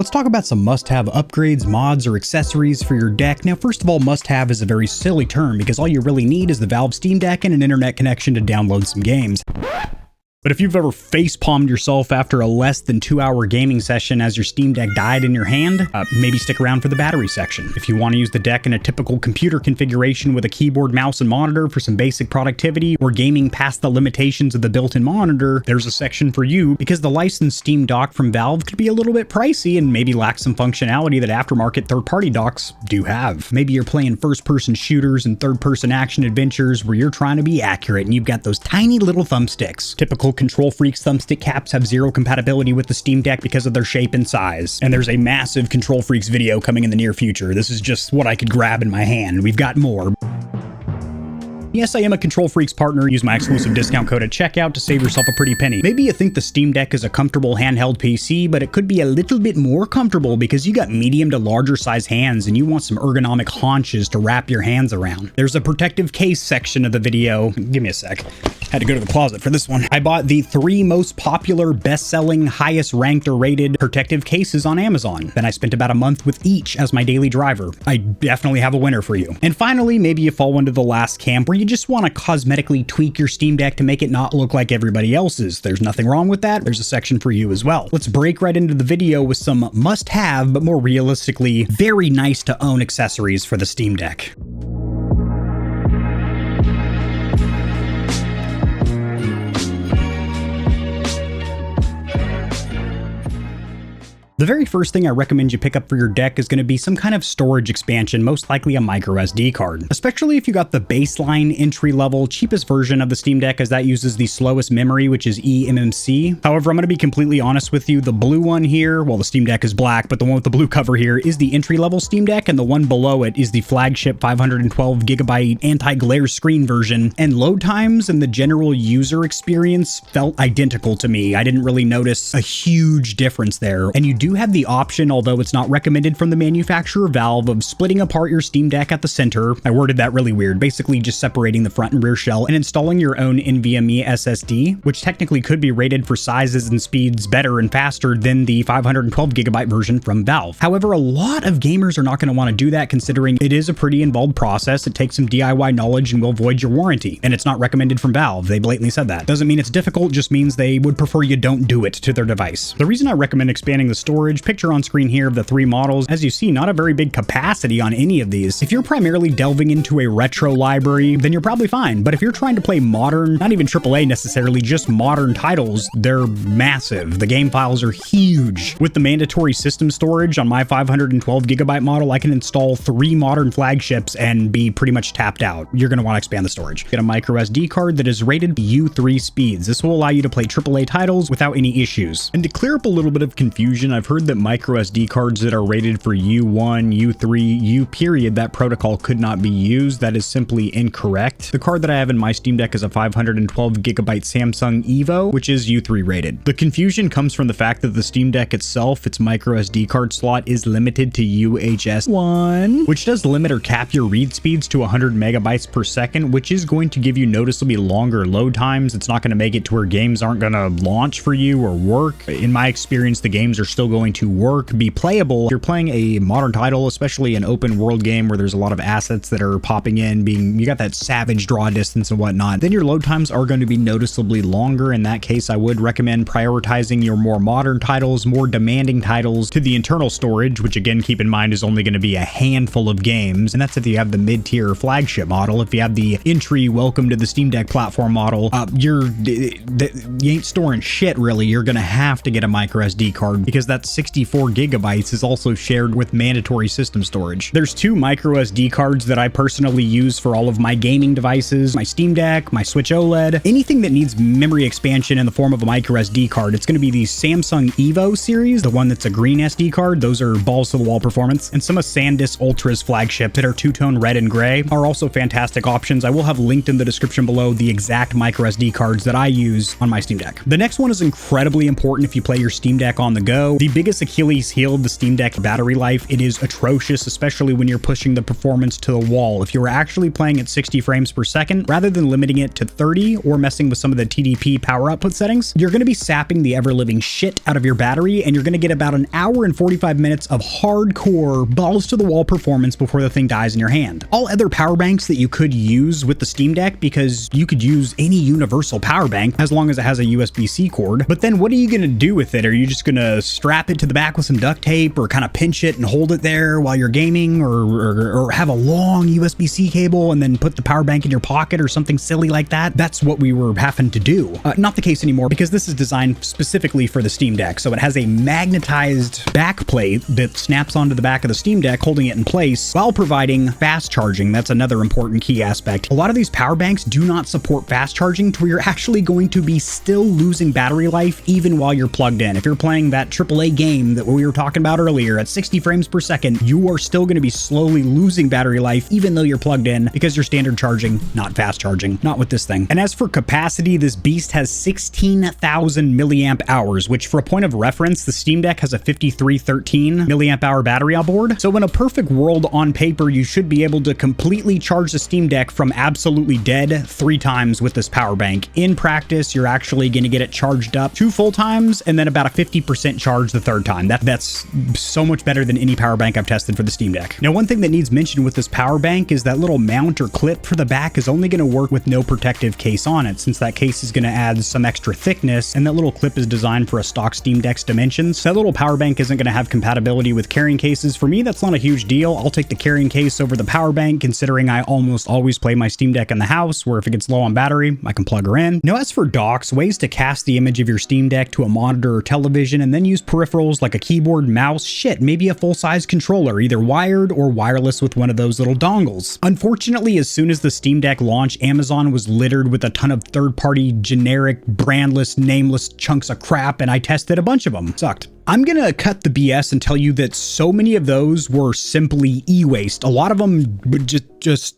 let's talk about some must-have upgrades, mods, or accessories for your deck. Now, first of all, must-have is a very silly term because all you really need is the Valve Steam Deck and an internet connection to download some games. But if you've ever face-palmed yourself after a less than 2-hour gaming session as your Steam Deck died in your hand, maybe stick around for the battery section. If you want to use the deck in a typical computer configuration with a keyboard, mouse, and monitor for some basic productivity, or gaming past the limitations of the built-in monitor, there's a section for you, because the licensed Steam dock from Valve could be a little bit pricey and maybe lack some functionality that aftermarket third-party docks do have. Maybe you're playing first-person shooters and third-person action adventures where you're trying to be accurate and you've got those tiny little thumbsticks. Typical KontrolFreeks Thumbstick Caps have zero compatibility with the Steam Deck because of their shape and size. And there's a massive KontrolFreeks video coming in the near future. This is just what I could grab in my hand. We've got more. Yes, I am a KontrolFreeks partner. Use my exclusive discount code at checkout to save yourself a pretty penny. Maybe you think the Steam Deck is a comfortable handheld PC, but it could be a little bit more comfortable because you got medium to larger size hands and you want some ergonomic haunches to wrap your hands around. There's a protective case section of the video. Give me a sec. Had to go to the closet for this one. I bought the 3 most popular, best-selling, highest ranked or rated protective cases on Amazon. Then I spent about a month with each as my daily driver. I definitely have a winner for you. And finally, maybe you fall into the last camp where you just want to cosmetically tweak your Steam Deck to make it not look like everybody else's. There's nothing wrong with that. There's a section for you as well. Let's break right into the video with some must-have, but more realistically, very nice to own accessories for the Steam Deck. The very first thing I recommend you pick up for your deck is going to be some kind of storage expansion, most likely a microSD card. Especially if you got the baseline entry-level cheapest version of the Steam Deck, as that uses the slowest memory, which is eMMC. However, I'm going to be completely honest with you, the blue one here, well, the Steam Deck is black, but the one with the blue cover here is the entry-level Steam Deck, and the one below it is the flagship 512GB anti-glare screen version. And load times and the general user experience felt identical to me. I didn't really notice a huge difference there. And you do have the option, although it's not recommended from the manufacturer Valve, of splitting apart your Steam Deck at the center. I worded that really weird, basically just separating the front and rear shell and installing your own NVMe SSD, which technically could be rated for sizes and speeds better and faster than the 512GB version from Valve. However, a lot of gamers are not going to want to do that, considering it is a pretty involved process. It takes some DIY knowledge and will void your warranty, and it's not recommended from Valve. They blatantly said that. Doesn't mean it's difficult, just means they would prefer you don't do it to their device. The reason I recommend expanding the storage, picture on screen here of the 3 models, as you see, not a very big capacity on any of these. If you're primarily delving into a retro library, then you're probably fine. But if you're trying to play modern, not even AAA necessarily, just modern titles, they're massive. The game files are huge. With the mandatory system storage on my 512GB model, I can install 3 modern flagships and be pretty much tapped out. You're going to want to expand the storage. Get a microSD card that is rated U3 speeds. This will allow you to play AAA titles without any issues. And to clear up a little bit of confusion, I've heard that microSD cards that are rated for U1, U3, U period, that protocol could not be used. That is simply incorrect. The card that I have in my Steam Deck is a 512GB Samsung Evo, which is U3 rated. The confusion comes from the fact that the Steam Deck itself, its microSD card slot is limited to UHS-1, which does limit or cap your read speeds to 100 megabytes per second, which is going to give you noticeably longer load times. It's not going to make it to where games aren't going to launch for you or work. In my experience, the games are still going to work, be playable. If you're playing a modern title, especially an open world game where there's a lot of assets that are popping in, you got that savage draw distance and whatnot, then your load times are going to be noticeably longer. In that case, I would recommend prioritizing your more modern titles, more demanding titles to the internal storage, which again, keep in mind, is only going to be a handful of games. And that's if you have the mid-tier flagship model. If you have the entry welcome to the Steam Deck platform model, you ain't storing shit really. You're going to have to get a microSD card because that 64 gigabytes is also shared with mandatory system storage. There's 2 microSD cards that I personally use for all of my gaming devices, my Steam Deck, my Switch OLED, anything that needs memory expansion in the form of a microSD card. It's going to be the Samsung Evo series, the one that's a green SD card. Those are balls to the wall performance. And some of SanDisk Ultra's flagship that are 2-tone red and gray are also fantastic options. I will have linked in the description below the exact microSD cards that I use on my Steam Deck. The next one is incredibly important if you play your Steam Deck on the go. The biggest Achilles heel of the Steam Deck battery life. It is atrocious, especially when you're pushing the performance to the wall. If you're actually playing at 60 frames per second, rather than limiting it to 30 or messing with some of the TDP power output settings, you're going to be sapping the ever-living shit out of your battery, and you're going to get about an hour and 45 minutes of hardcore balls-to-the-wall performance before the thing dies in your hand. All other power banks that you could use with the Steam Deck, because you could use any universal power bank as long as it has a USB-C cord, but then what are you going to do with it? Are you just going to strap it to the back with some duct tape or kind of pinch it and hold it there while you're gaming, or have a long USB-C cable and then put the power bank in your pocket or something silly like that? That's what we were having to do. Not the case anymore, because this is designed specifically for the Steam Deck. So it has a magnetized back plate that snaps onto the back of the Steam Deck, holding it in place while providing fast charging. That's another important key aspect. A lot of these power banks do not support fast charging to where you're actually going to be still losing battery life even while you're plugged in. If you're playing that AAA game that we were talking about earlier at 60 frames per second, you are still going to be slowly losing battery life even though you're plugged in, because you're standard charging, not fast charging. Not with this thing. And as for capacity, this beast has 16,000 milliamp hours, which for a point of reference, the Steam Deck has a 5313 milliamp hour battery on board. So in a perfect world on paper, you should be able to completely charge the Steam Deck from absolutely dead 3 times with this power bank. In practice, you're actually going to get it charged up 2 full times and then about a 50% charge the 3rd time. That's so much better than any power bank I've tested for the Steam Deck. Now, one thing that needs mention with this power bank is that little mount or clip for the back is only going to work with no protective case on it, since that case is going to add some extra thickness, and that little clip is designed for a stock Steam Deck's dimensions. So that little power bank isn't going to have compatibility with carrying cases. For me, that's not a huge deal. I'll take the carrying case over the power bank, considering I almost always play my Steam Deck in the house, where if it gets low on battery, I can plug her in. Now, as for docks, ways to cast the image of your Steam Deck to a monitor or television, and then use peripherals like a keyboard, mouse, maybe a full-size controller, either wired or wireless with one of those little dongles. Unfortunately, as soon as the Steam Deck launched, Amazon was littered with a ton of third-party, generic, brandless, nameless chunks of crap, and I tested a bunch of them. Sucked. I'm gonna cut the BS and tell you that so many of those were simply e-waste. A lot of them just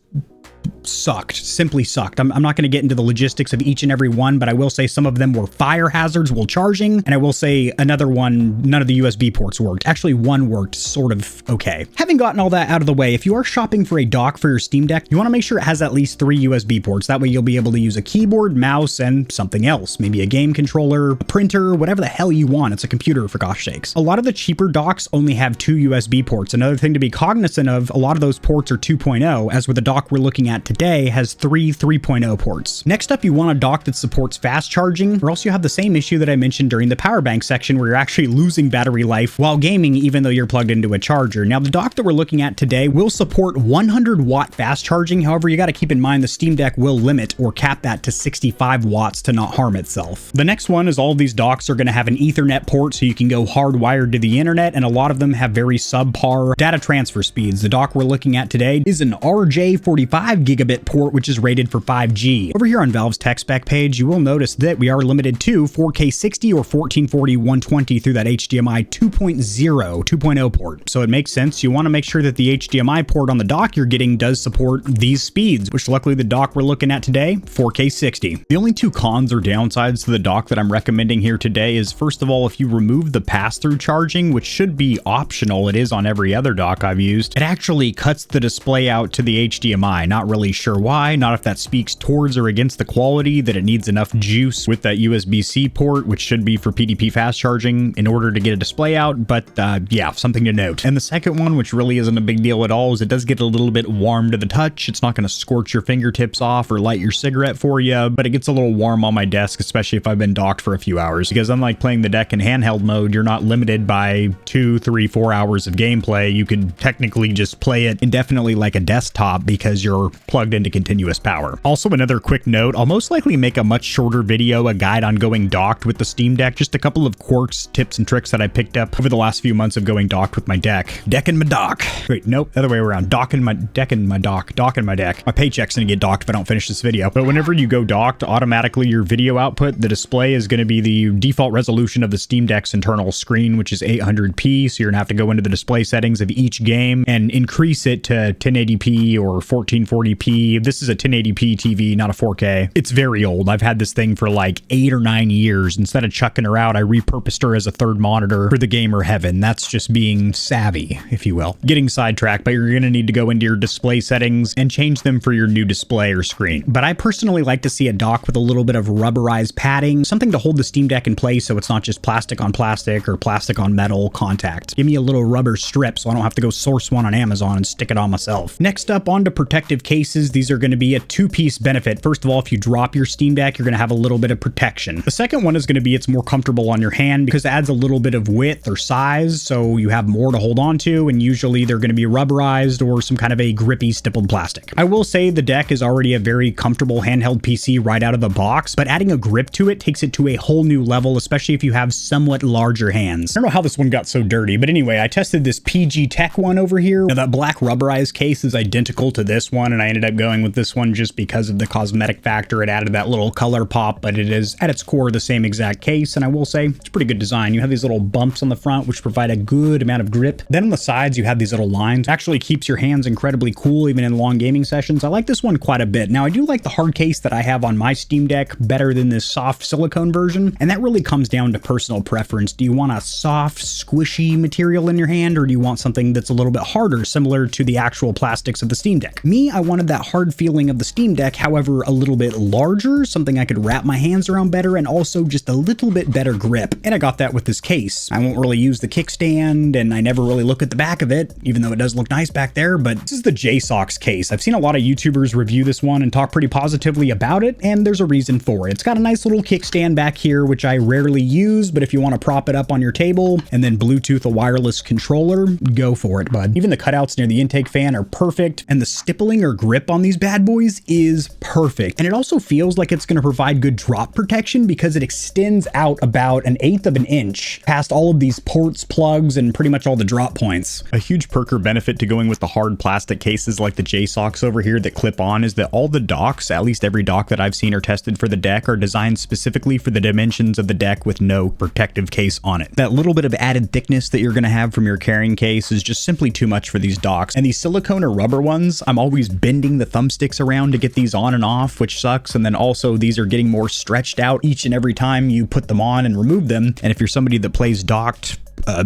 simply sucked. I'm not going to get into the logistics of each and every one, but I will say some of them were fire hazards while charging, and I will say another one, none of the USB ports worked. Actually, one worked sort of okay. Having gotten all that out of the way, if you are shopping for a dock for your Steam Deck, you want to make sure it has at least 3 USB ports. That way you'll be able to use a keyboard, mouse, and something else. Maybe a game controller, a printer, whatever the hell you want. It's a computer, for gosh sakes. A lot of the cheaper docks only have 2 USB ports. Another thing to be cognizant of, a lot of those ports are 2.0, as with the dock we're looking at today has 3 3.0 ports. Next up, you want a dock that supports fast charging, or else you have the same issue that I mentioned during the power bank section, where you're actually losing battery life while gaming even though you're plugged into a charger. Now, the dock that we're looking at today will support 100 watt fast charging. However, you got to keep in mind the Steam Deck will limit or cap that to 65 watts to not harm itself. The next one is all of these docks are going to have an Ethernet port, so you can go hardwired to the internet, and a lot of them have very subpar data transfer speeds. The dock we're looking at today is an RJ45 gigabit port, which is rated for 5G. Over here on Valve's tech spec page, you will notice that we are limited to 4K 60 or 1440 120 through that HDMI 2.0 port. So it makes sense. You want to make sure that the HDMI port on the dock you're getting does support these speeds, which luckily the dock we're looking at today, 4K 60. The only 2 cons or downsides to the dock that I'm recommending here today is, first of all, if you remove the pass-through charging, which should be optional, it is on every other dock I've used, it actually cuts the display out to the HDMI. Not really sure why, not if that speaks towards or against the quality, that it needs enough juice with that USB-C port, which should be for PDP fast charging, in order to get a display out, but yeah, something to note. And the second one, which really isn't a big deal at all, is it does get a little bit warm to the touch. It's not going to scorch your fingertips off or light your cigarette for you, but it gets a little warm on my desk, especially if I've been docked for a few hours, because unlike playing the deck in handheld mode, you're not limited by 2, 3, 4 hours of gameplay. You could technically just play it indefinitely like a desktop because you're plugged into continuous power. Also, another quick note, I'll most likely make a much shorter video, a guide on going docked with the Steam Deck, just a couple of quirks, tips, and tricks that I picked up over the last few months of going docked with my deck. Decking my dock. Wait, nope, other way around. Docking my deck. My paycheck's gonna get docked if I don't finish this video. But whenever you go docked, automatically your video output, the display is gonna be the default resolution of the Steam Deck's internal screen, which is 800p, so you're gonna have to go into the display settings of each game and increase it to 1080p or 1440p 1080p. This is a 1080p TV, not a 4K. It's very old. I've had this thing for like 8 or 9 years. Instead of chucking her out, I repurposed her as a third monitor for the GamerHeaven. That's just being savvy, if you will. Getting sidetracked, but you're going to need to go into your display settings and change them for your new display or screen. But I personally like to see a dock with a little bit of rubberized padding, something to hold the Steam Deck in place so it's not just plastic on plastic or plastic on metal contact. Give me a little rubber strip so I don't have to go source one on Amazon and stick it on myself. Next up, onto protective cases. These are going to be a two-piece benefit. First of all, if you drop your Steam Deck, you're going to have a little bit of protection. The second one is going to be it's more comfortable on your hand because it adds a little bit of width or size, so you have more to hold on to, and usually they're going to be rubberized or some kind of a grippy stippled plastic. I will say the deck is already a very comfortable handheld PC right out of the box, but adding a grip to it takes it to a whole new level, especially if you have somewhat larger hands. I don't know how this one got so dirty, but anyway, I tested this PG Tech one over here. Now that black rubberized case is identical to this one, and I ended up going with this one just because of the cosmetic factor. It added that little color pop, but it is at its core the same exact case, and I will say it's a pretty good design. You have these little bumps on the front which provide a good amount of grip. Then on the sides you have these little lines. It actually keeps your hands incredibly cool even in long gaming sessions. I like this one quite a bit. Now I do like the hard case that I have on my Steam Deck better than this soft silicone version, and that really comes down to personal preference. Do you want a soft squishy material in your hand, or do you want something that's a little bit harder, similar to the actual plastics of the Steam Deck? Me, I wanted that hard feeling of the Steam Deck, however a little bit larger, something I could wrap my hands around better, and also just a little bit better grip. And I got that with this case. I won't really use the kickstand, and I never really look at the back of it, even though it does look nice back there, but this is the JSAUX case. I've seen a lot of YouTubers review this one and talk pretty positively about it, and there's a reason for it. It's got a nice little kickstand back here, which I rarely use, but if you want to prop it up on your table and then Bluetooth a wireless controller, go for it, bud. Even the cutouts near the intake fan are perfect, and the stippling or grip on these bad boys is perfect. And it also feels like it's going to provide good drop protection because it extends out about 1/8 of an inch past all of these ports, plugs, and pretty much all the drop points. A huge perk or benefit to going with the hard plastic cases like the JSAUX over here that clip on is that all the docks, at least every dock that I've seen or tested for the deck, are designed specifically for the dimensions of the deck with no protective case on it. That little bit of added thickness that you're going to have from your carrying case is just simply too much for these docks. And these silicone or rubber ones, I'm always bending the thumbsticks around to get these on and off, which sucks. And then also these are getting more stretched out each and every time you put them on and remove them. And if you're somebody that plays docked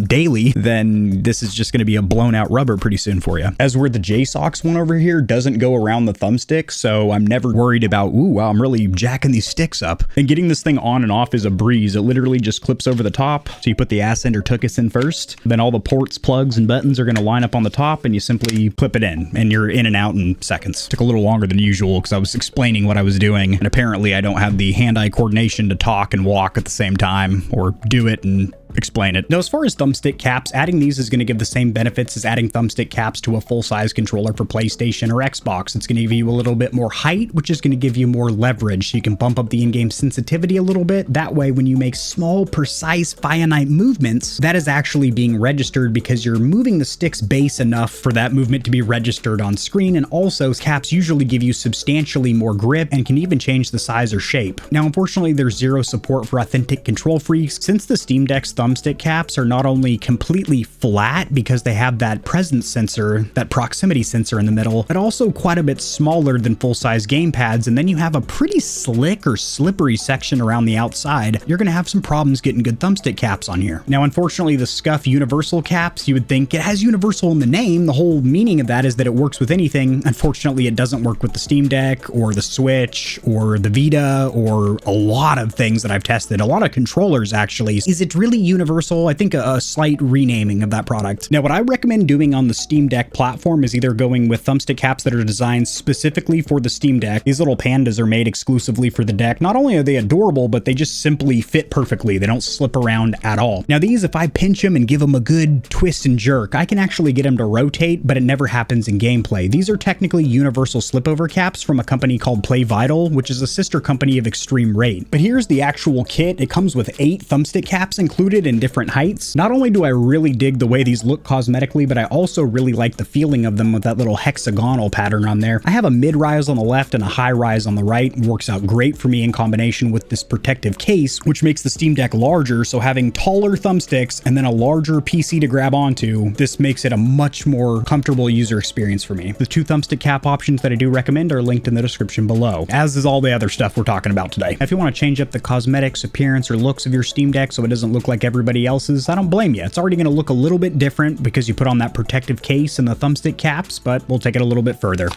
daily, then this is just going to be a blown out rubber pretty soon for you. As where the JSAUX one over here doesn't go around the thumbstick, so I'm never worried about, ooh, wow, I'm really jacking these sticks up. And getting this thing on and off is a breeze. It literally just clips over the top. So you put the ass end or tuchus in first, then all the ports, plugs, and buttons are going to line up on the top, and you simply clip it in, and you're in and out in seconds. Took a little longer than usual because I was explaining what I was doing, and apparently I don't have the hand-eye coordination to talk and walk at the same time, or do it and explain it. Now, as far as thumbstick caps, adding these is going to give the same benefits as adding thumbstick caps to a full-size controller for PlayStation or Xbox. It's going to give you a little bit more height, which is going to give you more leverage, so you can bump up the in-game sensitivity a little bit. That way, when you make small, precise, finite movements, that is actually being registered because you're moving the stick's base enough for that movement to be registered on screen. And also, caps usually give you substantially more grip and can even change the size or shape. Now, unfortunately, there's zero support for authentic KontrolFreeks. Since the Steam Deck's thumbstick caps are not only completely flat because they have that presence sensor, that proximity sensor in the middle, but also quite a bit smaller than full-size game pads, and then you have a pretty slick or slippery section around the outside, you're going to have some problems getting good thumbstick caps on here. Now, unfortunately, the Scuff universal caps, you would think it has universal in the name. The whole meaning of that is that it works with anything. Unfortunately, it doesn't work with the Steam Deck or the Switch or the Vita or a lot of things that I've tested. A lot of controllers, actually. Is it really universal? I think a slight renaming of that product. Now, what I recommend doing on the Steam Deck platform is either going with thumbstick caps that are designed specifically for the Steam Deck. These little pandas are made exclusively for the deck. Not only are they adorable, but they just simply fit perfectly. They don't slip around at all. Now, these, if I pinch them and give them a good twist and jerk, I can actually get them to rotate, but it never happens in gameplay. These are technically universal slipover caps from a company called PlayVital, which is a sister company of Extreme Rate. But here's the actual kit. It comes with 8 thumbstick caps included, mounted in different heights. Not only do I really dig the way these look cosmetically, but I also really like the feeling of them with that little hexagonal pattern on there. I have a mid-rise on the left and a high-rise on the right. It works out great for me in combination with this protective case, which makes the Steam Deck larger, so having taller thumbsticks and then a larger PC to grab onto, this makes it a much more comfortable user experience for me. The 2 thumbstick cap options that I do recommend are linked in the description below, as is all the other stuff we're talking about today. If you want to change up the cosmetics, appearance, or looks of your Steam Deck so it doesn't look like everybody else's, I don't blame you. It's already going to look a little bit different because you put on that protective case and the thumbstick caps, but we'll take it a little bit further.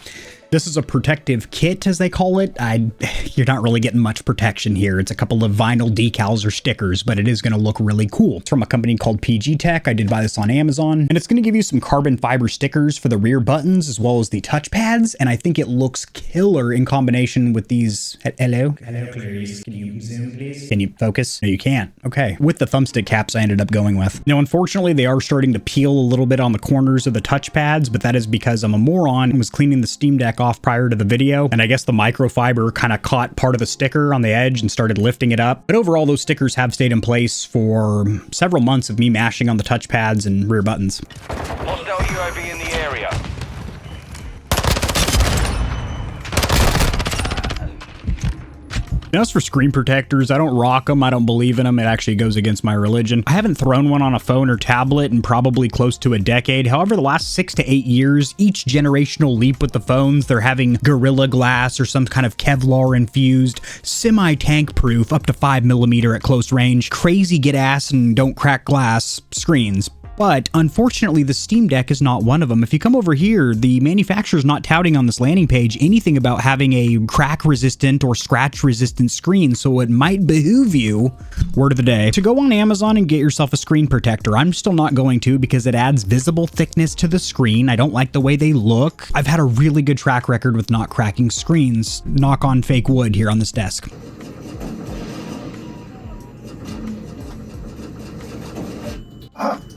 This is a protective kit, as they call it. You're not really getting much protection here. It's a couple of vinyl decals or stickers, but it is going to look really cool. It's from a company called PG Tech. I did buy this on Amazon, and it's going to give you some carbon fiber stickers for the rear buttons as well as the touchpads, and I think it looks killer in combination with these. Hello, Clarice. Can you zoom, please? Can you focus? No, you can't. Okay. With the thumbstick caps I ended up going with. Now, unfortunately, they are starting to peel a little bit on the corners of the touchpads, but that is because I'm a moron and was cleaning the Steam Deck off prior to the video, and I guess the microfiber kind of caught part of the sticker on the edge and started lifting it up. But overall, those stickers have stayed in place for several months of me mashing on the touchpads and rear buttons. Hostile UAV in the area. Now, as for screen protectors, I don't rock them. I don't believe in them. It actually goes against my religion. I haven't thrown one on a phone or tablet in probably close to a decade. However, the last 6 to 8 years, each generational leap with the phones, they're having Gorilla Glass or some kind of Kevlar infused, semi-tank proof, up to 5mm at close range, crazy get ass and don't crack glass screens. But unfortunately, the Steam Deck is not one of them. If you come over here, the manufacturer's not touting on this landing page anything about having a crack-resistant or scratch-resistant screen, so it might behoove you, word of the day, to go on Amazon and get yourself a screen protector. I'm still not going to because it adds visible thickness to the screen. I don't like the way they look. I've had a really good track record with not cracking screens. Knock on fake wood here on this desk.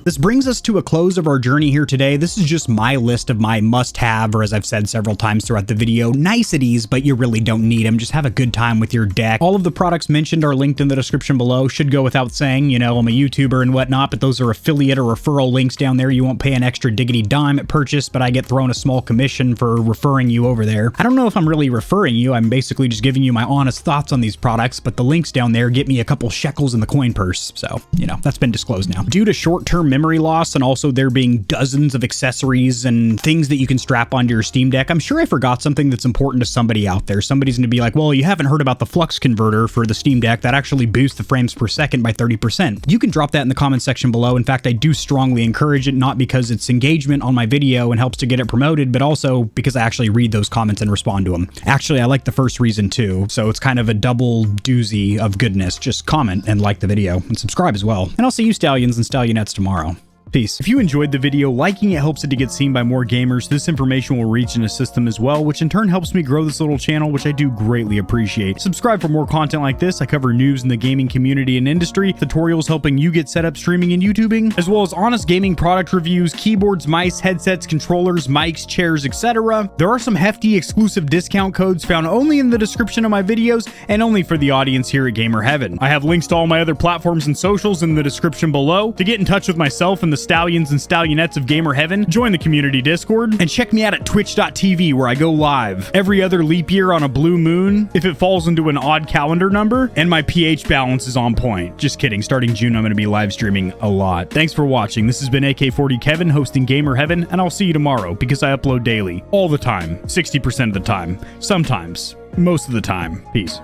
This brings us to a close of our journey here today. This is just my list of my must-have, or as I've said several times throughout the video, niceties, but you really don't need them. Just have a good time with your deck. All of the products mentioned are linked in the description below. Should go without saying, you know, I'm a YouTuber and whatnot, but those are affiliate or referral links down there. You won't pay an extra diggity dime at purchase, but I get thrown a small commission for referring you over there. I don't know if I'm really referring you. I'm basically just giving you my honest thoughts on these products, but the links down there get me a couple shekels in the coin purse. So, you know, that's been disclosed now. Due to short-term memory loss and also there being dozens of accessories and things that you can strap onto your Steam Deck, I'm sure I forgot something that's important to somebody out there. Somebody's going to be like, well, you haven't heard about the flux converter for the Steam Deck that actually boosts the frames per second by 30%. You can drop that in the comment section below. In fact, I do strongly encourage it, not because it's engagement on my video and helps to get it promoted, but also because I actually read those comments and respond to them. Actually, I like the first reason too, so it's kind of a double doozy of goodness. Just comment and like the video and subscribe as well. And I'll see you Stallions and Stallionettes tomorrow. Peace. If you enjoyed the video, liking it helps it to get seen by more gamers. This information will reach and assist them as well, which in turn helps me grow this little channel, which I do greatly appreciate. Subscribe for more content like this. I cover news in the gaming community and industry, tutorials helping you get set up streaming and YouTubing, as well as honest gaming product reviews, keyboards, mice, headsets, controllers, mics, chairs, etc. There are some hefty exclusive discount codes found only in the description of my videos and only for the audience here at GamerHeaven. I have links to all my other platforms and socials in the description below. To get in touch with myself and the Stallions and Stallionettes of GamerHeaven, join the community Discord, and check me out at twitch.tv where I go live every other leap year on a blue moon if it falls into an odd calendar number, and my pH balance is on point. Just kidding, starting June I'm going to be live streaming a lot. Thanks for watching. This has been AK40 Kevin hosting GamerHeaven, and I'll see you tomorrow because I upload daily, all the time, 60% of the time, sometimes, most of the time. Peace.